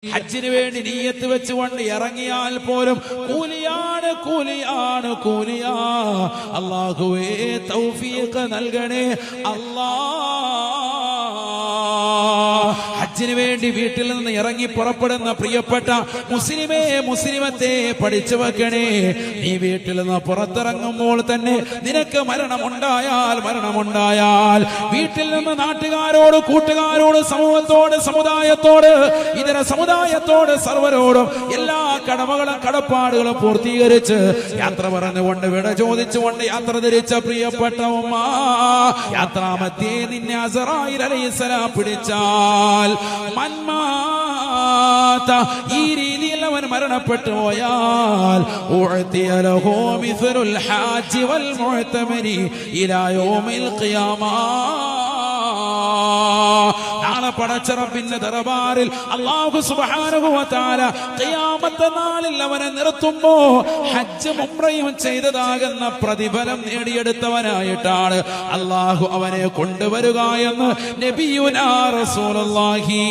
ഹജ്ജിന് വേണ്ടി നിയ്യത്ത് വെച്ചുകൊണ്ട് ഇറങ്ങിയാൽ പോലും കൂലിയാണ് കൂലിയാണ് കൂലിയാ. അല്ലാഹുവേ തൗഫീഖ് നൽകണേ അല്ലാ. ഹജ്ജിന് വേണ്ടി വീട്ടിൽ നിന്ന് ഇറങ്ങി പുറപ്പെടുന്ന പ്രിയപ്പെട്ട മുസ്ലിമേ മുസ്ലിമത്തെ പഠിച്ചു വെക്കണേ. നീ വീട്ടിൽ നിന്ന് പുറത്തിറങ്ങുമ്പോൾ തന്നെ നിനക്ക് മരണമുണ്ടായാൽ വീട്ടിൽ നിന്ന് നാട്ടുകാരോട്, കൂട്ടുകാരോട്, സമൂഹത്തോട്, സമുദായത്തോട്, ഇതര സമുദായത്തോട്, സർവരോടും എല്ലാ കടമകളും കടപ്പാടുകളും പൂർത്തീകരിച്ച് യാത്ര പറഞ്ഞുകൊണ്ട് വിട ചോദിച്ചുകൊണ്ട് യാത്ര തിരിച്ച പ്രിയപ്പെട്ട ഉമ്മ, യാത്രാമധ്യേ നിന്നെ അസറായിൽ അലൈഹിസ്സലാം പിടിച്ചാൽ മന്മാത ഈ രീതിയിൽ അവൻ മരണപ്പെട്ടു പോയാൽ ഉഅ്തിയ ലഹു മിസ്ലുൽ ഹാജി വൽ മുഅ്തമരി ഇലാ യൗമിൽ ഖിയാമ. നാളെ പടച്ച റബ്ബിന്റെ ദർബാറിൽ അല്ലാഹു സുബ്ഹാനഹു വ തആല ഖിയാമത്ത് നാളിൽ അവനെ നിർത്തുമ്പോ ഹജ്ജും ഉംറയും ചെയ്തതാകുന്ന പ്രതിഫലം നേടിയെടുത്തവനായിട്ടാണ് അല്ലാഹു അവനെ കൊണ്ടുവരിക എന്ന് നബിയുനാ റസൂലുള്ളാഹി